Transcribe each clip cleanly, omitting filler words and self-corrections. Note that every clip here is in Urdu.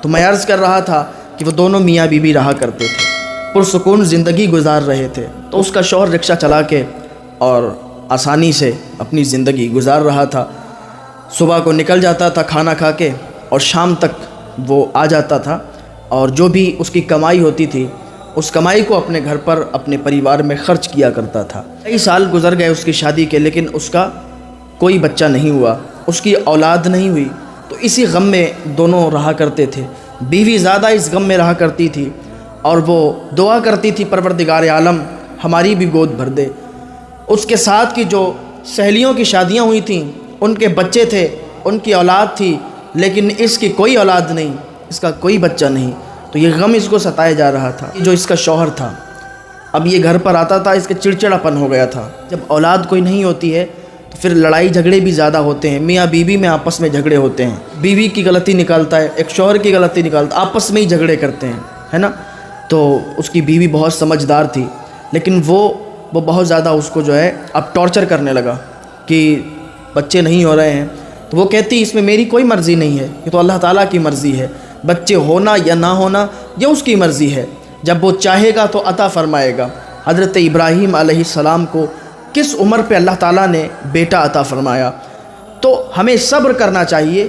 تو میں عرض کر رہا تھا کہ وہ دونوں میاں بیوی رہا کرتے تھے، پرسکون زندگی گزار رہے تھے۔ تو اس کا شوہر رکشہ چلا کے اور آسانی سے اپنی زندگی گزار رہا تھا۔ صبح کو نکل جاتا تھا کھانا کھا کے، اور شام تک وہ آ جاتا تھا، اور جو بھی اس کی کمائی ہوتی تھی اس کمائی کو اپنے گھر پر اپنے پریوار میں خرچ کیا کرتا تھا۔ کئی سال گزر گئے اس کی شادی کے، لیکن اس کا کوئی بچہ نہیں ہوا، اس کی اولاد نہیں ہوئی۔ تو اسی غم میں دونوں رہا کرتے تھے۔ بیوی زیادہ اس غم میں رہا کرتی تھی، اور وہ دعا کرتی تھی پروردگار عالم ہماری بھی گود بھر دے۔ اس کے ساتھ کی جو سہیلیوں کی شادیاں ہوئی تھیں ان کے بچے تھے، ان کی اولاد تھی، لیکن اس کی کوئی اولاد نہیں، اس کا کوئی بچہ نہیں۔ تو یہ غم اس کو ستایا جا رہا تھا۔ جو اس کا شوہر تھا، اب یہ گھر پر آتا تھا، اس کے چڑچڑاپن ہو گیا تھا۔ جب اولاد کوئی نہیں ہوتی ہے تو پھر لڑائی جھگڑے بھی زیادہ ہوتے ہیں، میاں بیوی میں آپس میں جھگڑے ہوتے ہیں، بیوی کی غلطی نکالتا ہے، ایک شوہر کی غلطی نکالتا ہے، آپس میں ہی جھگڑے کرتے ہیں، ہے نا۔ تو اس کی بیوی بہت سمجھدار تھی، لیکن وہ بہت زیادہ اس کو جو ہے اب ٹارچر کرنے لگا کہ بچے نہیں ہو رہے ہیں۔ تو وہ کہتی اس میں میری کوئی مرضی نہیں ہے، یہ تو اللہ تعالیٰ کی مرضی ہے، بچے ہونا یا نہ ہونا یہ اس کی مرضی ہے، جب وہ چاہے گا تو عطا فرمائے گا۔ حضرت ابراہیم علیہ السلام کو کس عمر پہ اللہ تعالیٰ نے بیٹا عطا فرمایا؟ تو ہمیں صبر کرنا چاہیے۔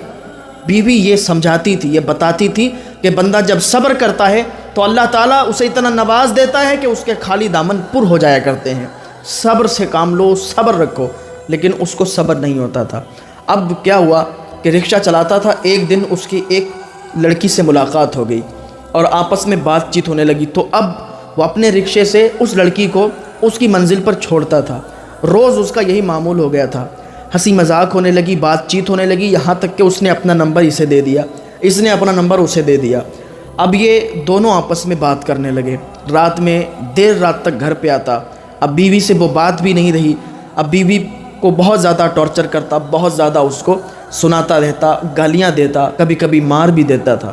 بیوی یہ سمجھاتی تھی، یہ بتاتی تھی کہ بندہ جب صبر کرتا ہے تو اللہ تعالیٰ اسے اتنا نواز دیتا ہے کہ اس کے خالی دامن پر ہو جایا کرتے ہیں۔ صبر سے کام لو، صبر رکھو، لیکن اس کو صبر نہیں ہوتا تھا۔ اب کیا ہوا کہ رکشہ چلاتا تھا، ایک دن اس کی ایک لڑکی سے ملاقات ہو گئی اور آپس میں بات چیت ہونے لگی۔ تو اب وہ اپنے رکشے سے اس لڑکی کو اس کی منزل پر چھوڑتا تھا۔ روز اس کا یہی معمول ہو گیا تھا، ہنسی مذاق ہونے لگی، بات چیت ہونے لگی، یہاں تک کہ اس نے اپنا نمبر اسے دے دیا، اس نے اپنا نمبر اسے دے دیا۔ اب یہ دونوں آپس میں بات کرنے لگے، رات میں دیر رات تک گھر پہ آتا۔ اب بیوی سے وہ بات بھی نہیں رہی، اب بیوی کو بہت زیادہ ٹارچر کرتا، بہت زیادہ اس کو سناتا رہتا، گالیاں دیتا، کبھی کبھی مار بھی دیتا تھا۔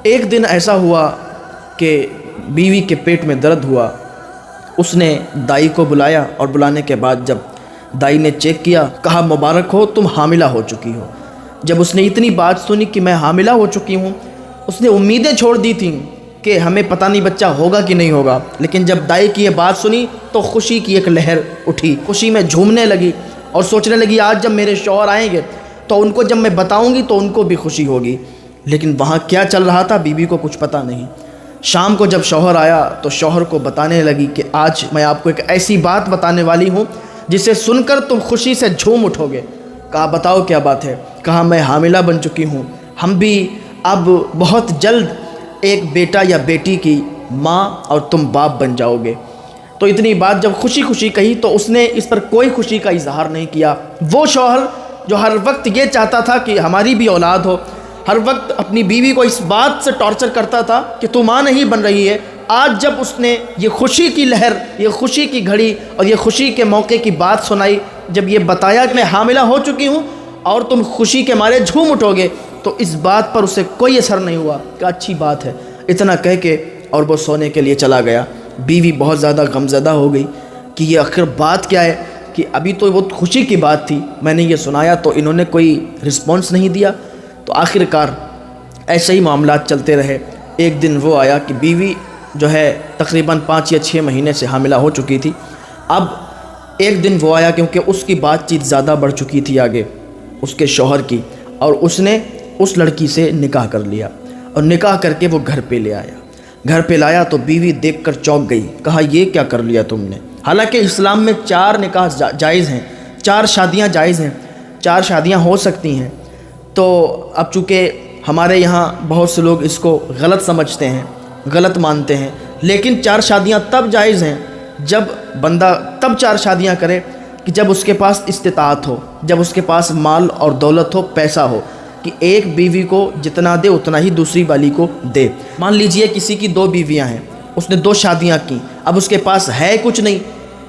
ایک دن ایسا ہوا کہ بیوی کے پیٹ میں درد ہوا، اس نے دائی کو بلایا، اور بلانے کے بعد جب دائی نے چیک کیا، کہا مبارک ہو تم حاملہ ہو چکی ہو۔ جب اس نے اتنی بات سنی کہ میں حاملہ ہو چکی ہوں، اس نے امیدیں چھوڑ دی تھیں کہ ہمیں پتہ نہیں بچہ ہوگا کہ نہیں ہوگا، لیکن جب دائی کی یہ بات سنی تو خوشی کی ایک لہر اٹھی، خوشی میں جھومنے لگی اور سوچنے لگی آج جب میرے شوہر آئیں گے تو ان کو جب میں بتاؤں گی تو ان کو بھی خوشی ہوگی۔ لیکن وہاں کیا چل رہا تھا بیوی کو کچھ پتہ نہیں۔ شام کو جب شوہر آیا تو شوہر کو بتانے لگی کہ آج میں آپ کو ایک ایسی بات بتانے والی ہوں جسے سن کر تم خوشی سے جھوم اٹھو گے۔ کہا بتاؤ کیا بات ہے؟ کہا میں حاملہ بن چکی ہوں، ہم بھی اب بہت جلد ایک بیٹا یا بیٹی کی ماں اور تم باپ بن جاؤ گے۔ تو اتنی بات جب خوشی خوشی کہی تو اس نے اس پر کوئی خوشی کا اظہار نہیں کیا۔ وہ شوہر جو ہر وقت یہ چاہتا تھا کہ ہماری بھی اولاد ہو، ہر وقت اپنی بیوی کو اس بات سے ٹارچر کرتا تھا کہ تو ماں نہیں بن رہی ہے، آج جب اس نے یہ خوشی کی لہر، یہ خوشی کی گھڑی اور یہ خوشی کے موقع کی بات سنائی، جب یہ بتایا کہ میں حاملہ ہو چکی ہوں اور تم خوشی کے مارے جھوم اٹھو گے، تو اس بات پر اسے کوئی اثر نہیں ہوا کہ اچھی بات ہے، اتنا کہہ کے اور وہ سونے کے لیے چلا گیا۔ بیوی بہت زیادہ غمزدہ ہو گئی کہ یہ آخر بات کیا ہے، کہ ابھی تو وہ خوشی کی بات تھی، میں نے یہ سنایا تو انہوں نے کوئی رسپانس نہیں دیا۔ تو آخر کار ایسے ہی معاملات چلتے رہے۔ ایک دن وہ آیا کہ بیوی جو ہے تقریباً 5 یا 6 مہینے سے حاملہ ہو چکی تھی۔ اب ایک دن وہ آیا کیونکہ اس کی بات چیت زیادہ بڑھ چکی تھی آگے اس کے شوہر کی، اور اس نے اس لڑکی سے نکاح کر لیا، اور نکاح کر کے وہ گھر پہ لے آیا۔ گھر پہ لایا تو بیوی دیکھ کر چونک گئی، کہا یہ کیا کر لیا تم نے؟ حالانکہ اسلام میں 4 نکاح جائز ہیں، 4 شادیاں جائز ہیں، 4 شادیاں ہو سکتی ہیں۔ تو اب چونکہ ہمارے یہاں بہت سے لوگ اس کو غلط سمجھتے ہیں، غلط مانتے ہیں، لیکن 4 شادیاں تب جائز ہیں جب بندہ تب 4 شادیاں کرے کہ جب اس کے پاس استطاعت ہو، جب اس کے پاس مال اور دولت ہو، پیسہ ہو، کہ ایک بیوی کو جتنا دے اتنا ہی دوسری والی کو دے۔ مان لیجئے کسی کی 2 بیویاں ہیں، اس نے 2 شادیاں کی، اب اس کے پاس ہے کچھ نہیں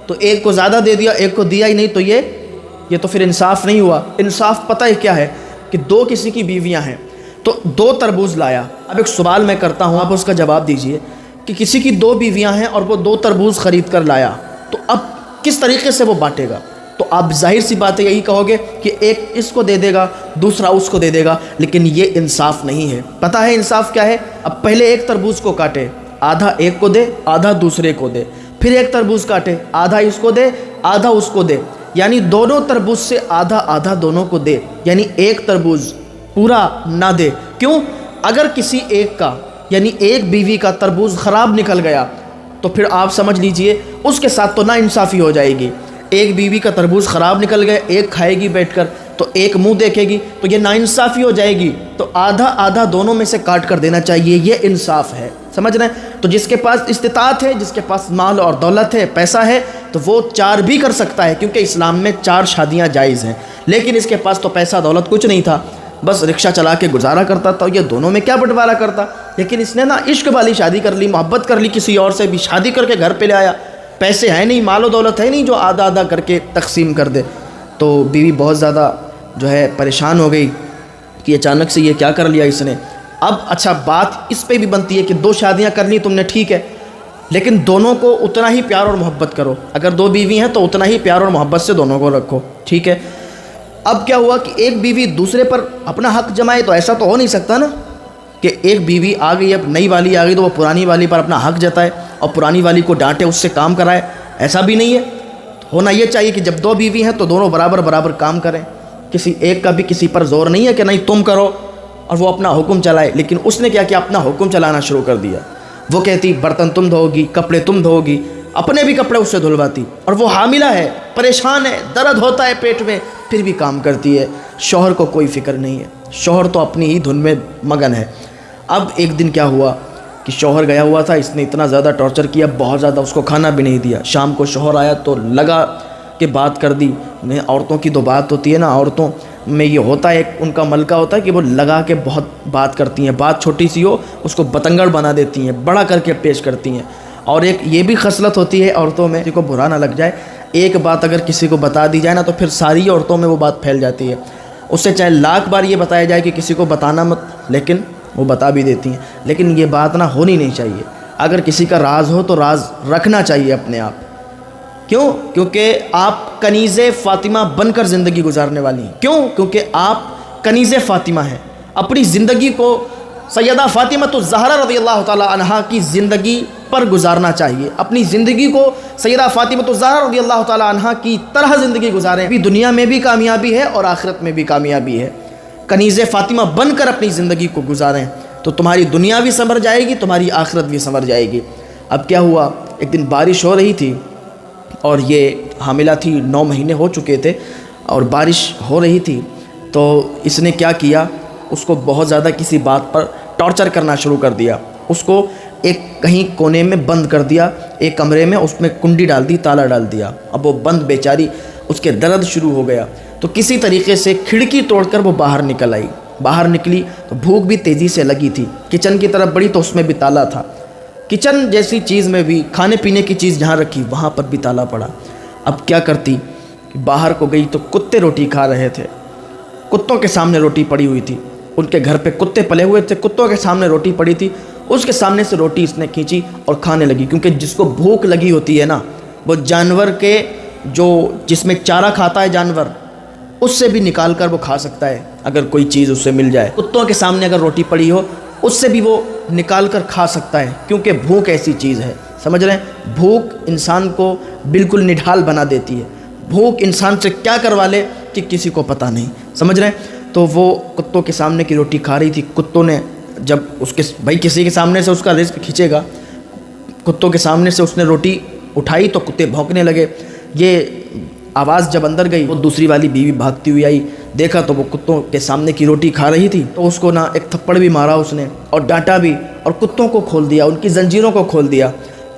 تو ایک کو زیادہ دے دیا، ایک کو دیا ہی نہیں، تو یہ تو پھر انصاف نہیں ہوا۔ انصاف پتہ ہے کیا ہے کہ 2 کسی کی بیویاں ہیں تو 2 تربوز لایا۔ اب ایک سوال میں کرتا ہوں، آپ اس کا جواب دیجئے کہ کسی کی 2 بیویاں ہیں اور وہ 2 تربوز خرید کر لایا، تو اب کس طریقے سے وہ بانٹے گا؟ تو تو آپ ظاہر سی بات ہے یہی کہوگے کہ ایک اس کو دے دے گا دوسرا اس کو دے دے گا، لیکن یہ انصاف نہیں ہے۔ پتہ ہے انصاف کیا ہے؟ اب پہلے ایک تربوز کو کاٹے، آدھا ایک کو دے آدھا دوسرے کو دے، پھر ایک تربوز کاٹے، آدھا اس کو دے آدھا اس کو دے، یعنی دونوں تربوز سے آدھا آدھا دونوں کو دے، یعنی ایک تربوز پورا نہ دے۔ کیوں؟ اگر کسی ایک کا یعنی ایک بیوی کا تربوز خراب نکل گیا تو پھر آپ سمجھ لیجئے اس کے ساتھ تو نا انصافی ہو جائے گی۔ ایک بیوی کا تربوز خراب نکل گیا، ایک کھائے گی بیٹھ کر تو ایک منہ دیکھے گی تو یہ ناانصافی ہو جائے گی، تو آدھا آدھا دونوں میں سے کاٹ کر دینا چاہیے، یہ انصاف ہے۔ سمجھ رہے ہیں؟ تو جس کے پاس استطاعت ہے، جس کے پاس مال اور دولت ہے، پیسہ ہے، تو وہ 4 بھی کر سکتا ہے، کیونکہ اسلام میں 4 شادیاں جائز ہیں۔ لیکن اس کے پاس تو پیسہ دولت کچھ نہیں تھا، بس رکشہ چلا کے گزارا کرتا تھا، یہ دونوں میں کیا بٹوارا کرتا؟ لیکن اس نے نا عشق والی شادی کر لی، محبت کر لی، کسی اور سے بھی شادی کر کے گھر پہ لے آیا، پیسے ہیں نہیں، مال و دولت ہے نہیں جو آدھا آدھا کر کے تقسیم کر دے۔ تو بیوی بہت زیادہ جو ہے پریشان ہو گئی کہ اچانک سے یہ کیا کر لیا اس نے۔ اب اچھا بات اس پہ بھی بنتی ہے کہ 2 شادیاں کر لی تم نے، ٹھیک ہے، لیکن دونوں کو اتنا ہی پیار اور محبت کرو۔ اگر 2 بیوی ہیں تو اتنا ہی پیار اور محبت سے دونوں کو رکھو، ٹھیک ہے۔ اب کیا ہوا کہ ایک بیوی دوسرے پر اپنا حق جمائے، تو ایسا تو ہو نہیں سکتا نا کہ ایک بیوی آ گئی، اب نئی والی آ گئی تو وہ پرانی والی پر اپنا حق جتائے اور پرانی والی کو ڈانٹے، اس سے کام کرائے، ایسا بھی نہیں ہے۔ ہونا یہ چاہیے کہ جب 2 بیوی ہیں تو دونوں برابر برابر کام کریں، کسی ایک کا بھی کسی پر زور نہیں ہے کہ نہیں تم کرو اور وہ اپنا حکم چلائے۔ لیکن اس نے کیا کیا؟ اپنا حکم چلانا شروع کر دیا۔ وہ کہتی برتن تم دھو گی، کپڑے تم دھو گی، اپنے بھی کپڑے اس سے دھلواتی، اور وہ حاملہ ہے، پریشان ہے، درد ہوتا ہے پیٹ میں، پھر بھی کام کرتی ہے۔ شوہر کو کوئی فکر نہیں ہے، شوہر تو اپنی ہی دھن میں مگن ہے۔ اب ایک دن کیا ہوا کہ شوہر گیا ہوا تھا، اس نے اتنا زیادہ ٹارچر کیا، بہت زیادہ، اس کو کھانا بھی نہیں دیا۔ شام کو شوہر آیا تو لگا کہ بات کر دی۔ عورتوں کی تو بات ہوتی ہے نا، عورتوں میں یہ ہوتا ہے، ایک ان کا ملکہ ہوتا ہے کہ وہ لگا کے بہت بات کرتی ہیں، بات چھوٹی سی ہو اس کو بتنگڑ بنا دیتی ہیں، بڑا کر کے پیش کرتی ہیں۔ اور ایک یہ بھی خصلت ہوتی ہے عورتوں میں، کسی کو برا نہ لگ جائے، ایک بات اگر کسی کو بتا دی جائے نا تو پھر ساری عورتوں میں وہ بات پھیل جاتی ہے۔ اس سے چاہے 1,00,000 بار یہ بتایا جائے کہ کسی کو بتانا مت، لیکن وہ بتا بھی دیتی ہیں۔ لیکن یہ بات نہ ہونی نہیں چاہیے، اگر کسی کا راز ہو تو راز رکھنا چاہیے اپنے آپ۔ کیوں؟ کیونکہ آپ کنیز فاطمہ بن کر زندگی گزارنے والی ہیں۔ کیوں؟ کیونکہ آپ کنیز فاطمہ ہیں۔ اپنی زندگی کو سیدہ فاطمہ الزہرا رضی اللہ تعالی عنہا کی زندگی پر گزارنا چاہیے، اپنی زندگی کو سیدہ فاطمہ الزہرا رضی اللہ تعالی عنہا کی طرح زندگی گزاریں، بھی دنیا میں بھی کامیابی ہے اور آخرت میں بھی کامیابی ہے۔ کنیز فاطمہ بن کر اپنی زندگی کو گزاریں تو تمہاری دنیا بھی سنور جائے گی، تمہاری آخرت بھی سنور جائے گی۔ اب کیا ہوا، ایک دن بارش ہو رہی تھی اور یہ حاملہ تھی، 9 مہینے ہو چکے تھے اور بارش ہو رہی تھی، تو اس نے کیا کیا، اس کو بہت زیادہ کسی بات پر ٹارچر کرنا شروع کر دیا۔ اس کو ایک کہیں کونے میں بند کر دیا، ایک کمرے میں، اس میں کنڈی ڈال دی، تالا ڈال دیا۔ اب وہ بند بیچاری، اس کے درد شروع ہو گیا، تو کسی طریقے سے کھڑکی توڑ کر وہ باہر نکل آئی۔ باہر نکلی تو بھوک بھی تیزی سے لگی تھی، کچن کی طرف بڑھی تو اس میں بھی تالا تھا، کچن جیسی چیز میں بھی، کھانے پینے کی چیز جہاں رکھی وہاں پر بھی تالا پڑا۔ اب کیا کرتی، باہر کو گئی تو کتے روٹی کھا رہے تھے، کتوں کے سامنے روٹی پڑی ہوئی تھی، ان کے گھر پہ کتے پلے ہوئے تھے، کتوں کے سامنے روٹی پڑی تھی، اس کے سامنے سے روٹی اس نے کھینچی اور کھانے لگی، کیونکہ جس کو بھوک لگی ہوتی ہے نا، وہ جانور کے جس میں چارہ کھاتا ہے جانور، اس سے بھی نکال کر وہ کھا سکتا ہے اگر کوئی چیز اس سے مل جائے۔ کتوں کے سامنے اگر روٹی پڑی ہو اس سے بھی وہ نکال کر کھا سکتا ہے، کیونکہ بھوک ایسی چیز ہے، سمجھ رہے ہیں؟ بھوک انسان کو بالکل نڈھال بنا دیتی ہے، بھوک انسان سے کیا کروا لے کہ کسی کو پتہ نہیں، سمجھ رہے ہیں؟ تو وہ کتوں کے سامنے کی روٹی کھا رہی تھی۔ کتوں نے جب اس کے بھائی کسی کے سامنے سے اس کا رزق کھینچے گا، کتوں کے سامنے سے اس نے روٹی اٹھائی تو کتے بھونکنے لگے۔ یہ آواز جب اندر گئی، وہ دوسری والی بیوی بھاگتی ہوئی آئی، دیکھا تو وہ کتوں کے سامنے کی روٹی کھا رہی تھی، تو اس کو نا ایک تھپڑ بھی مارا اس نے اور ڈانٹا بھی، اور کتوں کو کھول دیا، ان کی زنجیروں کو کھول دیا۔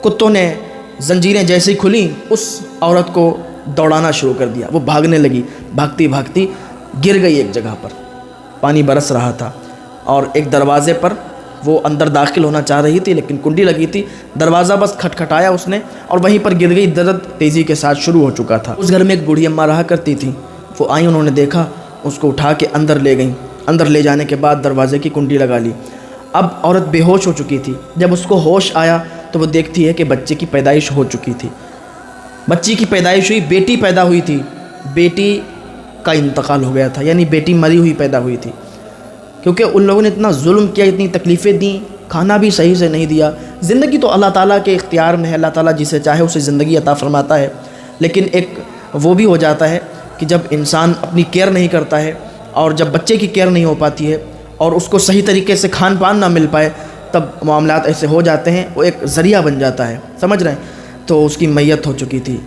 کتوں نے زنجیریں جیسے ہی کھلیں اس عورت کو دوڑانا شروع کر دیا، وہ بھاگنے لگی، بھاگتی بھاگتی گر گئی ایک جگہ پر، پانی برس رہا تھا، اور ایک دروازے پر وہ اندر داخل ہونا چاہ رہی تھی لیکن کنڈی لگی تھی، دروازہ بس کھٹکھٹایا اس نے اور وہیں پر گر گئی۔ درد تیزی کے ساتھ شروع ہو چکا تھا۔ اس گھر میں ایک بوڑھی اماں رہا کرتی تھی، وہ آئیں، انہوں نے دیکھا، اس کو اٹھا کے اندر لے گئیں، اندر لے جانے کے بعد دروازے کی کنڈی لگا لی۔ اب عورت بے ہوش ہو چکی تھی، جب اس کو ہوش آیا تو وہ دیکھتی ہے کہ بچے کی پیدائش ہو چکی تھی، بچی کی پیدائش ہوئی، بیٹی پیدا ہوئی تھی، بیٹی کا انتقال ہو گیا تھا، یعنی بیٹی مری ہوئی پیدا ہوئی تھی، کیونکہ ان لوگوں نے اتنا ظلم کیا، اتنی تکلیفیں دیں، کھانا بھی صحیح سے نہیں دیا۔ زندگی تو اللہ تعالیٰ کے اختیار میں ہے، اللہ تعالیٰ جسے چاہے اسے زندگی عطا فرماتا ہے، لیکن ایک وہ بھی ہو جاتا ہے کہ جب انسان اپنی کیئر نہیں کرتا ہے اور جب بچے کی کیئر نہیں ہو پاتی ہے اور اس کو صحیح طریقے سے کھان پان نہ مل پائے، تب معاملات ایسے ہو جاتے ہیں، وہ ایک ذریعہ بن جاتا ہے، سمجھ رہے ہیں؟ تو اس کی میت ہو چکی تھی،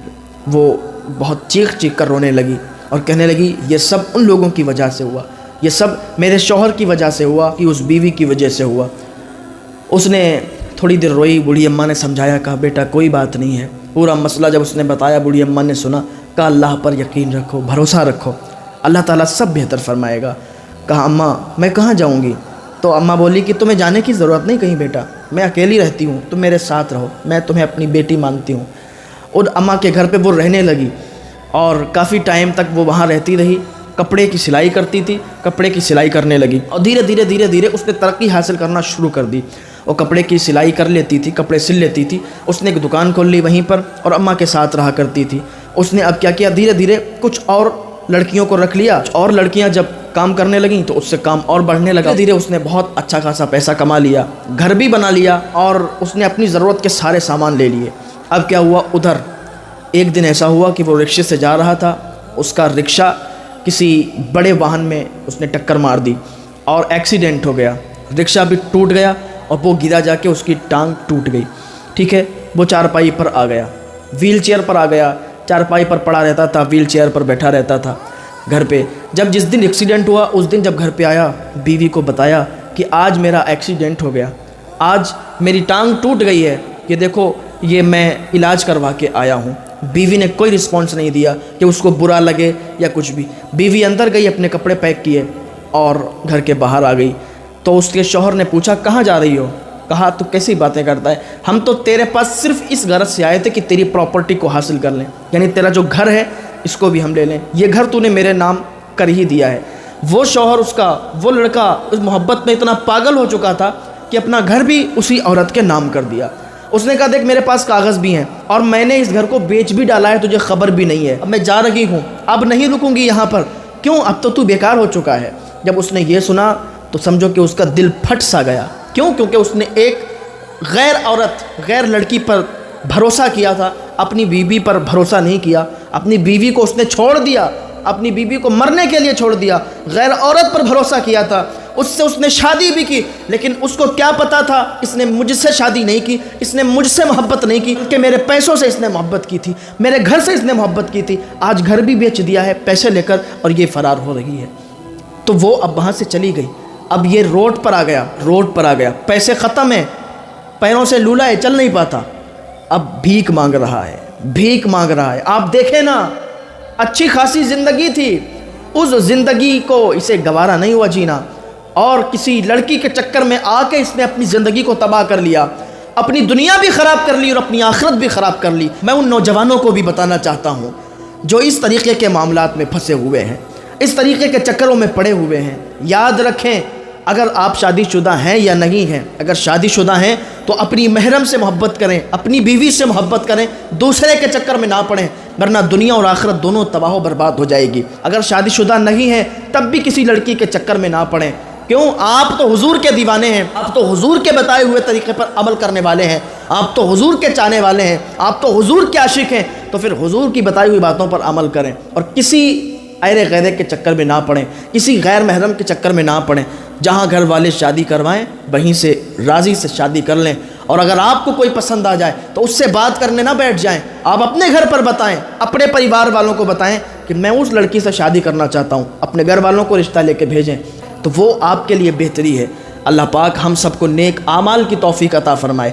وہ بہت چیخ چیخ کر رونے لگی اور کہنے لگی یہ سب ان لوگوں کی وجہ سے ہوا، یہ سب میرے شوہر کی وجہ سے ہوا، کہ اس بیوی کی وجہ سے ہوا۔ اس نے تھوڑی دیر روئی، بوڑھی اماں نے سمجھایا، کہا بیٹا کوئی بات نہیں ہے، پورا مسئلہ جب اس نے بتایا، بوڑھی اماں نے سنا، کہا اللہ پر یقین رکھو، بھروسہ رکھو، اللہ تعالیٰ سب بہتر فرمائے گا۔ کہا اماں میں کہاں جاؤں گی؟ تو اماں بولی کہ تمہیں جانے کی ضرورت نہیں کہیں بیٹا، میں اکیلی رہتی ہوں، تم میرے ساتھ رہو، میں تمہیں اپنی بیٹی مانتی ہوں۔ اور اماں کے گھر پہ وہ رہنے لگی اور کافی ٹائم تک وہ وہاں رہتی رہی، کپڑے کی سلائی کرتی تھی، کپڑے کی سلائی کرنے لگی اور دھیرے دھیرے اس نے ترقی حاصل کرنا شروع کر دی۔ وہ کپڑے کی سلائی کر لیتی تھی، کپڑے سل لیتی تھی، اس نے ایک دکان کھول لی وہیں پر اور اماں کے ساتھ رہا کرتی تھی۔ اس نے اب کیا کیا، دھیرے دھیرے کچھ اور لڑکیوں کو رکھ لیا، اور لڑکیاں جب کام کرنے لگیں تو اس سے کام اور بڑھنے لگا، دھیرے اس نے بہت اچھا خاصا پیسہ کما لیا، گھر بھی بنا لیا اور اس نے اپنی ضرورت کے سارے سامان لے لیے۔ اب کیا ہوا، ادھر ایک دن ایسا ہوا کہ وہ رکشے سے جا رہا تھا، اس کا رکشہ کسی بڑے واہن میں اس نے ٹکر مار دی اور ایکسیڈنٹ ہو گیا، رکشہ بھی ٹوٹ گیا اور وہ گرا جا کے اس کی ٹانگ ٹوٹ گئی، ٹھیک ہے۔ وہ چارپائی پر آ گیا، ویل چیئر پر آ گیا، چارپائی پر پڑا رہتا تھا، ویل چیئر پر بیٹھا رہتا تھا گھر پہ۔ جب جس دن ایکسیڈنٹ ہوا اس دن جب گھر پہ آیا، بیوی کو بتایا کہ آج میرا ایکسیڈنٹ ہو گیا، آج میری ٹانگ ٹوٹ گئی ہے، یہ دیکھو یہ میں علاج کروا کے آیا ہوں۔ بیوی نے کوئی رسپانس نہیں دیا کہ اس کو برا لگے یا کچھ بھی۔ بیوی اندر گئی، اپنے کپڑے پیک کیے اور گھر کے باہر آ گئی۔ تو اس کے شوہر نے پوچھا کہاں جا رہی ہو؟ کہا تو کیسی باتیں کرتا ہے، ہم تو تیرے پاس صرف اس غرض سے آئے تھے کہ تیری پراپرٹی کو حاصل کر لیں، یعنی تیرا جو گھر ہے اس کو بھی ہم لے لیں، یہ گھر تو نے میرے نام کر ہی دیا ہے۔ وہ شوہر اس کا، وہ لڑکا اس محبت میں اتنا پاگل ہو چکا تھا کہ اپنا گھر بھی اسی عورت کے نام کر دیا۔ اس نے کہا دیکھ میرے پاس کاغذ بھی ہیں اور میں نے اس گھر کو بیچ بھی ڈالا ہے، تجھے خبر بھی نہیں ہے، اب میں جا رہی ہوں، اب نہیں رکوں گی یہاں پر، کیوں اب تو بیکار ہو چکا ہے۔ جب اس نے یہ سنا تو سمجھو کہ اس کا دل پھٹ سا گیا، کیوں؟ کیونکہ اس نے ایک غیر عورت، غیر لڑکی پر بھروسہ کیا تھا، اپنی بیوی پر بھروسہ نہیں کیا، اپنی بیوی کو اس نے چھوڑ دیا، اپنی بیوی کو مرنے کے لیے چھوڑ دیا، غیر عورت پر بھروسہ کیا تھا، اس سے اس نے شادی بھی کی، لیکن اس کو کیا پتا تھا اس نے مجھ سے شادی نہیں کی، اس نے مجھ سے محبت نہیں کی، کہ میرے پیسوں سے اس نے محبت کی تھی، میرے گھر سے اس نے محبت کی تھی، آج گھر بھی بیچ دیا ہے پیسے لے کر اور یہ فرار ہو رہی ہے۔ تو وہ اب وہاں سے چلی گئی، اب یہ روڈ پر آ گیا، پیسے ختم ہیں، پیروں سے لولا ہے، چل نہیں پاتا، اب بھیک مانگ رہا ہے۔ آپ دیکھیں نا، اچھی خاصی زندگی تھی، اس زندگی کو اسے گوارا نہیں ہوا جینا، اور کسی لڑکی کے چکر میں آ کے اس نے اپنی زندگی کو تباہ کر لیا، اپنی دنیا بھی خراب کر لی اور اپنی آخرت بھی خراب کر لی۔ میں ان نوجوانوں کو بھی بتانا چاہتا ہوں جو اس طریقے کے معاملات میں پھنسے ہوئے ہیں، اس طریقے کے چکروں میں پڑے ہوئے ہیں، یاد رکھیں اگر آپ شادی شدہ ہیں یا نہیں ہیں، اگر شادی شدہ ہیں تو اپنی محرم سے محبت کریں، اپنی بیوی سے محبت کریں، دوسرے کے چکر میں نہ پڑیں، ورنہ دنیا اور آخرت دونوں تباہ و برباد ہو جائے گی۔ اگر شادی شدہ نہیں ہیں تب بھی کسی لڑکی کے چکر میں نہ پڑیں، کیوں؟ آپ تو حضور کے دیوانے ہیں، آپ تو حضور کے بتائے ہوئے طریقے پر عمل کرنے والے ہیں، آپ تو حضور کے چاہنے والے ہیں، آپ تو حضور کے عاشق ہیں، تو پھر حضور کی بتائی ہوئی باتوں پر عمل کریں اور کسی ایرے غیرے کے چکر میں نہ پڑیں، کسی غیر محرم کے چکر میں نہ پڑیں۔ جہاں گھر والے شادی کروائیں وہیں سے راضی سے شادی کر لیں، اور اگر آپ کو کوئی پسند آ جائے تو اس سے بات کرنے نہ بیٹھ جائیں، آپ اپنے گھر پر بتائیں، اپنے پریوار والوں کو بتائیں کہ میں اس لڑکی سے شادی کرنا چاہتا ہوں، اپنے گھر والوں کو رشتہ لے کے بھیجیں، تو وہ آپ کے لیے بہتری ہے۔ اللہ پاک ہم سب کو نیک اعمال کی توفیق عطا فرمائے۔